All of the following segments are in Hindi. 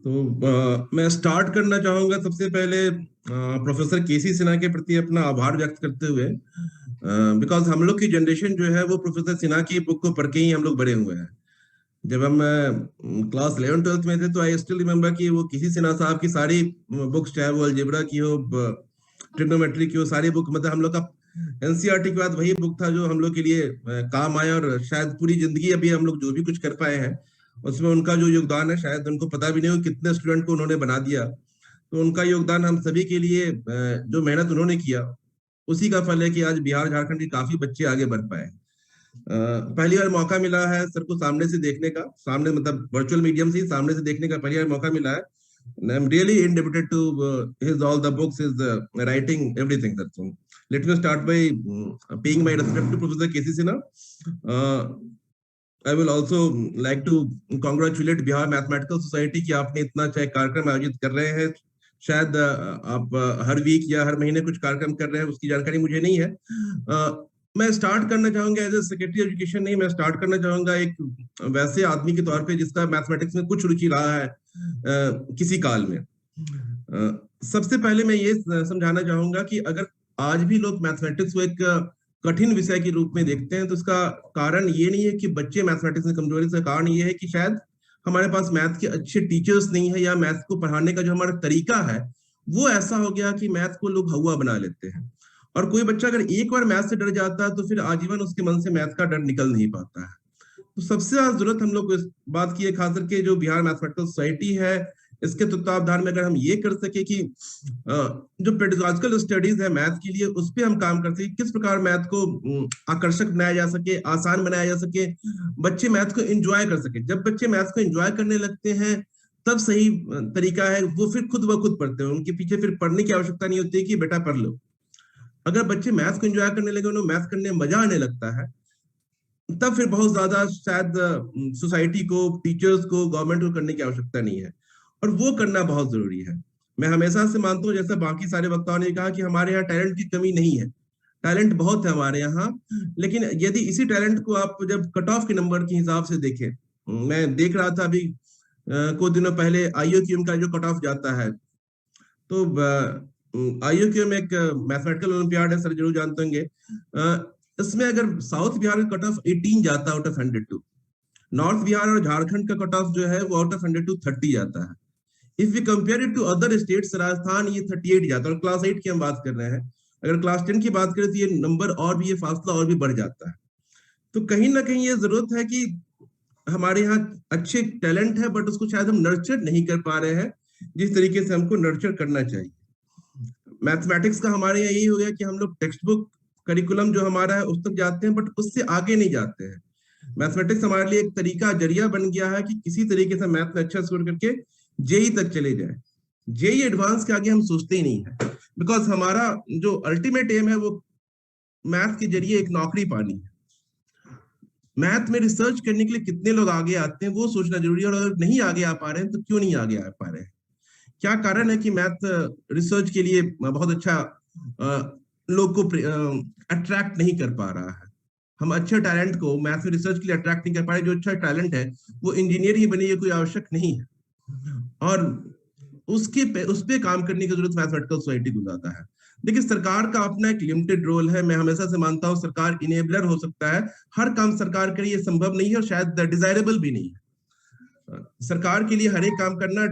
मैं स्टार्ट करना चाहूंगा सबसे पहले प्रोफेसर केसी सिन्हा के प्रति अपना आभार व्यक्त करते हुए, बिकॉज हम लोग की जनरेशन जो है वो प्रोफेसर सिन्हा की बुक को पढ़ के ही हम लोग बड़े हुए हैं। जब हम क्लास 11 ट्वेल्थ में थे तो आई स्टिल रिमेम्बर कि वो किसी सिन्हा साहब की सारी बुक्स, चाहे वो अलजेब्रा की हो, ट्रिग्नोमेट्री की हो, सारी बुक, मतलब हम लोग का एनसीईआरटी के बाद वही बुक था जो हम लोग के लिए काम आया, और शायद पूरी जिंदगी अभी हम लोग जो भी कुछ कर पाए हैं उसमें उनका जो योगदान है शायद उनको पता भी नहीं हो कितने स्टूडेंट को उन्होंने बना दिया। तो उनका योगदान हम सभी के लिए, जो मेहनत उन्होंने किया उसी का फल है कि आज बिहार झारखंड के काफी बच्चे आगे बढ़ पाए। पहली बार मौका मिला है सर को सामने से देखने का, सामने मतलब वर्चुअल मीडियम से ही सामने से देखने का पहली बार मौका मिला है। I'm really indebted to his all the books, his writing, everything. Sir. So let me start by paying my respect to Professor K.C. Sinha. Uh, I will also like to congratulate Bihar Mathematical Society कि आपने इतना अच्छा एक कार्यक्रम आयोजित कर रहे हैं। शायद आप हर वीक या हर महीने कुछ कार्यक्रम कर रहे हैं, उसकी जानकारी मुझे नहीं है। मैं स्टार्ट करना चाहूंगा एज ए सेक्रेटरी एजुकेशन नहीं, मैं स्टार्ट करना चाहूंगा एक वैसे आदमी के तौर पे जिसका मैथमेटिक्स में कुछ रुचि रहा है किसी काल में। सबसे पहले मैं ये समझाना चाहूंगा कि अगर आज भी लोग मैथमेटिक्स को एक कठिन विषय के रूप में देखते हैं तो इसका कारण ये नहीं है कि बच्चे मैथमेटिक्स में कमजोरी, से कारण ये है कि शायद हमारे पास मैथ के अच्छे टीचर्स नहीं है, या मैथ को पढ़ाने का जो हमारा तरीका है वो ऐसा हो गया कि मैथ को लोग हवा बना लेते हैं। और कोई बच्चा अगर एक बार मैथ से डर जाता है तो फिर आजीवन उसके मन से मैथ का डर निकल नहीं पाता है। तो सबसे ज्यादा जरूरत हम लोग को इस बात की है, खास करके जो बिहार मैथमेटिकल सोसाइटी है इसके तत्वावधान में अगर हम ये कर सके कि जो पेडागॉजिकल स्टडीज है मैथ के लिए उस पर हम काम कर सके, किस प्रकार मैथ को आकर्षक बनाया जा सके, आसान बनाया जा सके, बच्चे मैथ को एंजॉय कर सके। जब बच्चे मैथ को एंजॉय करने लगते हैं तब सही तरीका है, वो फिर खुद ब खुद पढ़ते हैं, उनके पीछे फिर पढ़ने की आवश्यकता नहीं होती कि बेटा पढ़ लो। अगर बच्चे मैथ को एंजॉय करने लगे, उन्हें मैथ करने में मजा आने लगता है, तब फिर बहुत ज्यादा शायद सोसाइटी को, टीचर्स को, गवर्नमेंट को करने की आवश्यकता नहीं है, और वो करना बहुत जरूरी है। मैं हमेशा से मानता हूँ, जैसा बाकी सारे वक्ताओं ने कहा, कि हमारे यहाँ टैलेंट की कमी नहीं है, टैलेंट बहुत है हमारे यहाँ। लेकिन यदि इसी टैलेंट को आप जब कट ऑफ के नंबर के हिसाब से देखें, मैं देख रहा था अभी कुछ दिनों पहले आईओक्यूएम का जो कट ऑफ जाता है, तो आईओक्यूएम एक मैथमेटिकल ओलंपियाड है, सर जरूर जानते होंगे। इसमें अगर साउथ बिहार का कट ऑफ 18 जाता है आउट ऑफ 102, नॉर्थ बिहार और झारखंड का कट ऑफ जो है वो आउट ऑफ 102 30 जाता है। If we compare it to other states, Rajasthan ये 38 जाता है, और क्लास 8 की हम बात कर रहे हैं। अगर क्लास 10 की बात करें तो ये नंबर और भी, ये फासला और भी बढ़ जाता है। तो कहीं ना कहीं ये जरूरत है कि हमारे यहाँ अच्छे टैलेंट है, बट उसको शायद हम नर्चर नहीं कर पा रहे हैं जिस तरीके से हमको नर्चर करना चाहिए। मैथमेटिक्स का हमारे यहाँ यही हो गया कि हम लोग टेक्स्ट बुक करिकुलम जो हमारा है उस तक जाते हैं, बट उससे आगे नहीं जाते हैं। मैथमेटिक्स हमारे लिए एक तरीका, जरिया बन गया है कि किसी तरीके से मैथ में अच्छा स्कोर करके जेई तक चले जाए। जेई एडवांस के आगे हम सोचते ही नहीं है, बिकॉज हमारा जो अल्टीमेट एम है वो मैथ के जरिए एक नौकरी पानी है। मैथ में रिसर्च करने के लिए कितने लोग आगे आते हैं वो सोचना जरूरी है, और अगर नहीं आगे आ पा रहे हैं तो क्यों नहीं आगे आ पा रहे हैं, क्या कारण है कि मैथ रिसर्च के लिए बहुत अच्छा लोग को अट्रैक्ट नहीं कर पा रहा है। हम अच्छे टैलेंट को मैथ में रिसर्च के लिए अट्रैक्ट नहीं कर पा रहे। जो अच्छा टैलेंट है वो इंजीनियर ही बने, ये कोई आवश्यक नहीं है, और उस पे काम करने की जरूरत मैथमेटिकल सोसाइटी को ज्यादा है। देखिए, सरकार का अपना एक लिमिटेड रोल है। मैं हमेशा से मानता हूँ सरकार इनेबलर हो सकता है, हर काम सरकार करे ये संभव नहीं है, और शायद डिजायरेबल भी नहीं है। सरकार के लिए हर एक काम करना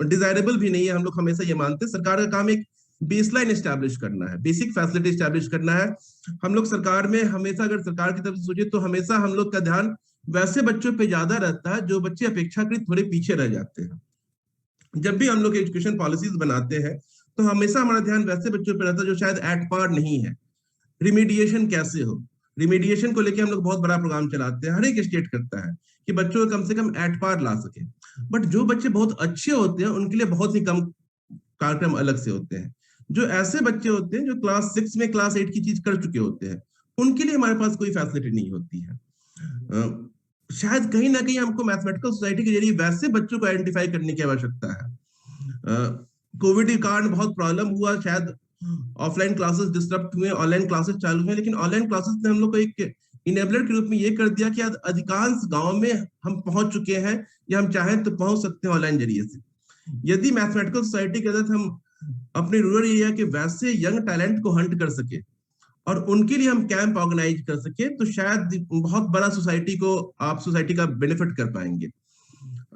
डिजायरेबल भी नहीं है। हम लोग हमेशा ये मानते हैं सरकार का काम एक बेसलाइन एस्टैब्लिश करना है, बेसिक फैसिलिटी एस्टैब्लिश करना है। हम लोग सरकार में हमेशा, अगर सरकार की तरफ से सोचे तो हमेशा हम लोग का ध्यान वैसे बच्चों पे ज्यादा रहता है जो बच्चे अपेक्षाकृत थोड़े पीछे रह जाते हैं। जब भी हम लोग एजुकेशन पॉलिसीज बनाते हैं तो हमेशा हमारा ध्यान वैसे बच्चों पे रहता है जो शायद एट पार नहीं है। रिमीडिएशन कैसे हो, रिमीडिएशन को लेकर हम लोग बहुत बड़ा प्रोग्राम चलाते हैं, हर एक स्टेट करता है कि बच्चों को कम से कम एट पार ला सके। बट जो बच्चे बहुत अच्छे होते हैं उनके लिए बहुत ही कम कार्यक्रम अलग से होते हैं। जो ऐसे बच्चे होते हैं जो क्लास 6 में क्लास 8 की चीज कर चुके होते हैं, उनके लिए हमारे पास कोई फैसिलिटी नहीं होती है। शायद कहीं ना कहीं हमको मैथमेटिकल सोसाइटी के जरिए वैसे बच्चों को आइडेंटिफाई करने की आवश्यकता है। कोविड के कारण बहुत प्रॉब्लम हुआ, शायद ऑफलाइन क्लासेस डिस्टर्ब हुए, ऑनलाइन क्लासेस चालू हुए, लेकिन ऑनलाइन क्लासेस ने हम लोग को एक इनेबलर के रूप में ये कर दिया कि आज अधिकांश गांव में हम पहुंच चुके हैं, या हम चाहें तो पहुंच सकते हैं ऑनलाइन जरिए से। यदि मैथमेटिकल सोसाइटी के तहत हम अपने रूरल एरिया के वैसे यंग टैलेंट को हंट कर सके और उनके लिए हम कैंप ऑर्गेनाइज कर सके, तो शायद बहुत बड़ा सोसाइटी का बेनिफिट कर पाएंगे।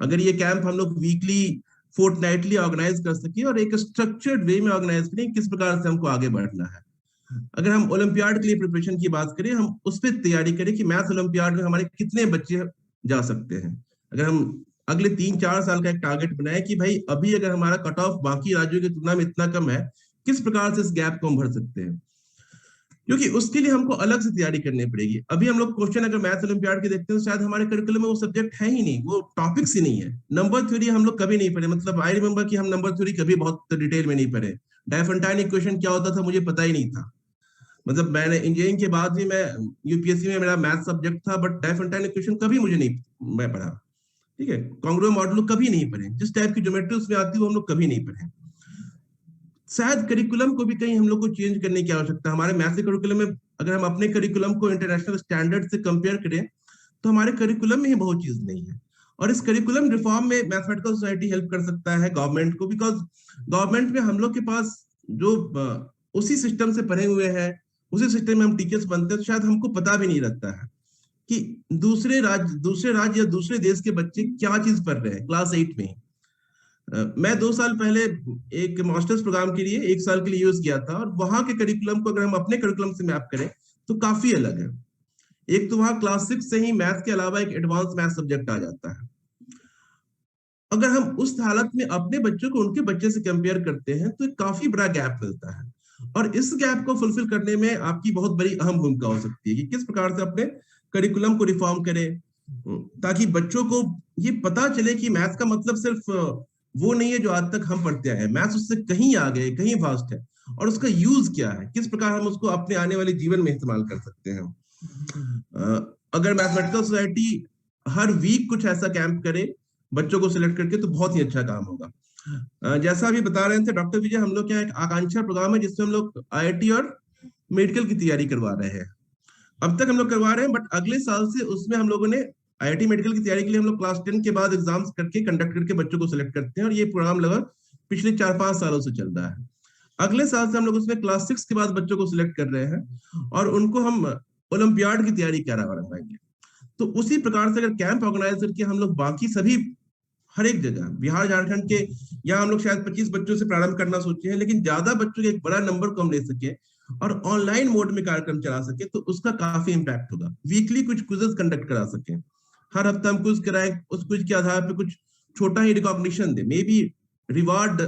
अगर ये कैंप हम लोग वीकली फोर्टनाइटली ऑर्गेनाइज कर सके और एक स्ट्रक्चर्ड वे में ऑर्गेनाइज करें किस प्रकार से हमको आगे बढ़ना है। अगर हम ओलंपियाड के लिए प्रिपरेशन की बात करें, हम उस पर तैयारी करें कि मैथ ओलंपियाड में हमारे कितने बच्चे जा सकते हैं। अगर हम अगले 3-4 साल का एक टारगेट बनाए कि भाई अभी अगर हमारा कट ऑफ बाकी राज्यों की तुलना में इतना कम है, किस प्रकार से इस गैप को हम भर सकते हैं, क्योंकि उसके लिए हमको अलग से तैयारी करनी पड़ेगी। अभी हम लोग क्वेश्चन अगर मैथ ओलंपियाड के देखते हैं तो शायद हमारे करिकुलम में वो सब्जेक्ट है ही नहीं, वो टॉपिक्स ही नहीं है। नंबर थ्योरी हम लोग कभी नहीं पढ़े, मतलब आई रिमेम्बर कि हम नंबर थ्योरी कभी बहुत डिटेल में नहीं पढ़े। डायफंटाइन इक्वेशन क्या होता था मुझे पता ही नहीं था। मतलब मैंने इंजीनियरिंग के बाद भी मैं यूपीएससी में मेरा मैथ सब्जेक्ट था, बट डायफंटाइन इक्वेशन कभी मुझे नहीं मैं पढ़ा। ठीक है, कांग्रुएंट मॉडुलो कभी नहीं पढ़े, जिस टाइप की ज्योमेट्री उसमें आती है वो हम लोग कभी नहीं पढ़े। शायद करिकुलम को भी कहीं हम लोग को चेंज करने की आवश्यकता है। हमारे मैथ के करिकुलम में अगर हम अपने करिकुलम को इंटरनेशनल स्टैंडर्ड से कंपेयर करें तो हमारे करिकुलम में ही बहुत चीज नहीं है। और इस करिकुलम रिफॉर्म में मैथमेटिकल सोसाइटी हेल्प कर सकता है गवर्नमेंट को, बिकॉज गवर्नमेंट में हम लोग के पास जो उसी सिस्टम से पढ़े हुए हैं, उसी सिस्टम में हम टीचर्स बनते हैं, तो शायद हमको पता भी नहीं रहता है कि दूसरे राज्य या दूसरे देश के बच्चे क्या चीज पढ़ रहे हैं क्लास 8 में। मैं 2 साल पहले एक मास्टर्स प्रोग्राम के लिए 1 साल के लिए यूएस गया था, और वहां के करिकुलम को अगर हम अपने करिकुलम से मैप करें तो काफी अलग है। एक तो वहां क्लास 6 से ही मैथ के अलावा एक एडवांस मैथ सब्जेक्ट आ जाता है। अगर हम उस हालत में अपने बच्चों को उनके बच्चे से कंपेयर करते हैं तो एक काफी बड़ा गैप मिलता है, और इस गैप को फुलफिल करने में आपकी बहुत बड़ी अहम भूमिका हो सकती है कि किस प्रकार से अपने करिकुलम को रिफॉर्म करें, ताकि बच्चों को ये पता चले कि मैथ का मतलब सिर्फ वो नहीं है जो आज तक हम पढ़ते आए हैं। मैथ उससे कहीं आगे, कहीं वास्ट है, और उसका यूज क्या है, किस प्रकार हम उसको अपने आने वाले जीवन में इस्तेमाल कर सकते हैं। अगर मैथमेटिकल सोसाइटी हर वीक कुछ ऐसा कैंप करे बच्चों को सिलेक्ट करके तो बहुत ही अच्छा काम होगा। जैसा अभी बता रहे थे डॉक्टर विजय, हम लोग के यहाँ एक आकांक्षा प्रोग्राम है जिसमें हम लोग आईआईटी और मेडिकल की तैयारी करवा रहे हैं। अब तक हम लोग करवा रहे हैं, बट अगले साल से उसमें हम लोगों ने आईआईटी मेडिकल की तैयारी के लिए हम लोग क्लास 10 के बाद एग्जाम्स करके कंडक्ट करके बच्चों को सिलेक्ट करते हैं, और ये प्रोग्राम लगभग पिछले 4-5 सालों से चल रहा है। अगले साल से हम लोग उसमें क्लास 6 के बाद बच्चों को सिलेक्ट कर रहे हैं और उनको हम ओलंपियाड की तैयारी करवाएंगे। तो उसी प्रकार से अगर कैंप ऑर्गेनाइज करके हम लोग बाकी सभी हर एक जगह बिहार झारखंड के, यहाँ हम लोग शायद 25 बच्चों से प्रारंभ करना सोचे हैं, लेकिन ज्यादा बच्चों के एक बड़ा नंबर को हम ले सके और ऑनलाइन मोड में कार्यक्रम चला सके तो उसका काफी इंपैक्ट होगा। वीकली कुछ क्विजेस कंडक्ट करा सके, हर हफ्ता हम क्विज कराएं, उस क्विज के आधार पर कुछ छोटा ही रिकॉग्निशन दे, मे बी रिवार्ड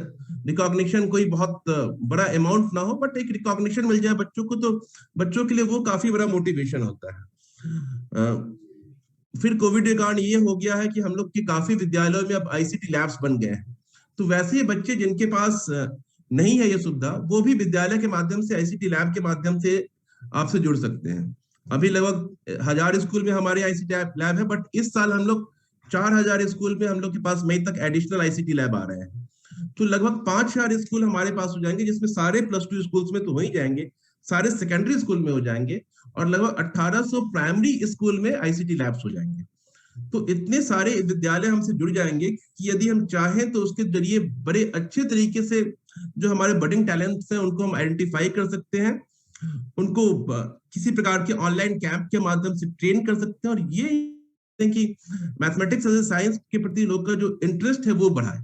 रिकॉग्निशन कोई बहुत बड़ा अमाउंट ना हो, बट एक रिकॉग्निशन मिल जाए बच्चों को, तो बच्चों के लिए वो काफी बड़ा मोटिवेशन होता है। फिर कोविड के कारण ये हो गया है कि हम लोग के काफी विद्यालयों में अब आईसीटी लैब्स बन गए हैं, तो वैसे ही बच्चे जिनके पास नहीं है ये सुविधा, वो भी विद्यालय के माध्यम से आईसीटी लैब के माध्यम से आपसे जुड़ सकते हैं। अभी लगभग 1000 स्कूल में हमारे आईसीटी लैब है, बट इस साल हम लोग 4000 स्कूल में हम लोग के पास मई तक एडिशनल आईसीटी लैब आ रहे हैं। तो लगभग 5000 स्कूल हमारे पास हो जाएंगे, जिसमें सारे +2 स्कूल्स में तो हो ही जाएंगे, सारे सेकेंडरी स्कूल में हो जाएंगे, और लगभग 1800 प्राइमरी स्कूल में आईसीटी लैब्स हो जाएंगे। तो इतने सारे विद्यालय हमसे जुड़ जाएंगे कि यदि हम चाहें तो उसके जरिए बड़े अच्छे तरीके से जो हमारे बडिंग टैलेंट्स हैं उनको हम आइडेंटिफाई कर सकते हैं, उनको किसी प्रकार के ऑनलाइन कैंप के माध्यम से ट्रेन कर सकते हैं, और ये कि मैथमेटिक्स एज ए साइंस के प्रति लोग का जो इंटरेस्ट है वो बढ़ाए।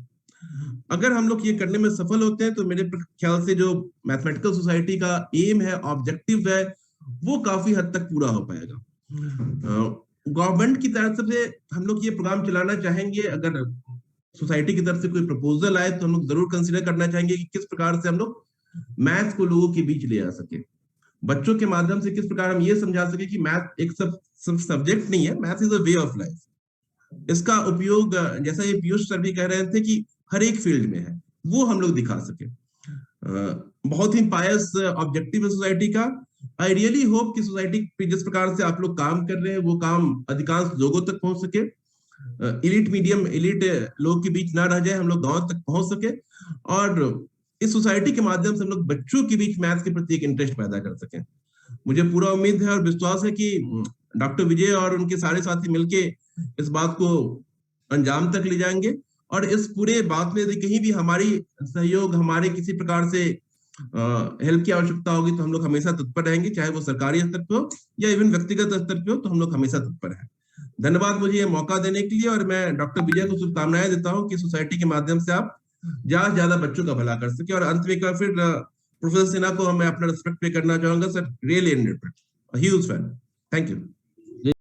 अगर हम लोग ये करने में सफल होते हैं तो मेरे ख्याल से जो मैथमेटिकल सोसाइटी का एम है, ऑब्जेक्टिव है, वो काफी हद तक पूरा हो पाएगा। गवर्नमेंट की तरफ से हम लोग ये प्रोग्राम चलाना चाहेंगे। अगर सोसाइटी की तरफ से कोई प्रपोजल आए तो हम लोग जरूर कंसीडर करना चाहेंगे कि किस प्रकार से हम लोग मैथ को लोगों के बीच ले आ सके, बच्चों के माध्यम से किस प्रकार हम ये समझा सके कि मैथ एक सब सब्जेक्ट नहीं है, math is a way of life. इसका उपयोग जैसा ये पीयूष सर भी कह रहे थे कि हर एक फील्ड में है, वो हम लोग दिखा सके। बहुत ही पायस ऑब्जेक्टिव है सोसाइटी का। आई रियली होप कि सोसाइटी पे जिस प्रकार से आप लोग काम कर रहे हैं वो काम अधिकांश लोगों तक पहुंच सके, इलीट मीडियम इलीट लोग के बीच ना रह जाए, हम लोग गांव तक पहुंच सके, और इस सोसाइटी के माध्यम से हम लोग बच्चों के बीच मैथ के प्रति एक इंटरेस्ट पैदा कर सकें। मुझे पूरा उम्मीद है और विश्वास है कि डॉक्टर विजय और उनके सारे साथी मिलके इस बात को अंजाम तक ले जाएंगे, और इस पूरे बात में यदि कहीं भी हमारी सहयोग, हमारे किसी प्रकार से हेल्प की आवश्यकता होगी तो हम लोग हमेशा तत्पर रहेंगे, चाहे वो सरकारी स्तर पे हो या इवन व्यक्तिगत स्तर पे हो, तो हम लोग हमेशा तत्पर हैं। धन्यवाद मुझे ये मौका देने के लिए, और मैं डॉक्टर विजय को शुभकामनाएं देता हूँ कि सोसाइटी के माध्यम से आप ज्यादा से ज्यादा बच्चों का भला कर सके। और अंत में एक बार फिर प्रोफेसर सिन्हा को मैं अपना रिस्पेक्ट पे करना चाहूंगा sir, really huge fan. Thank you.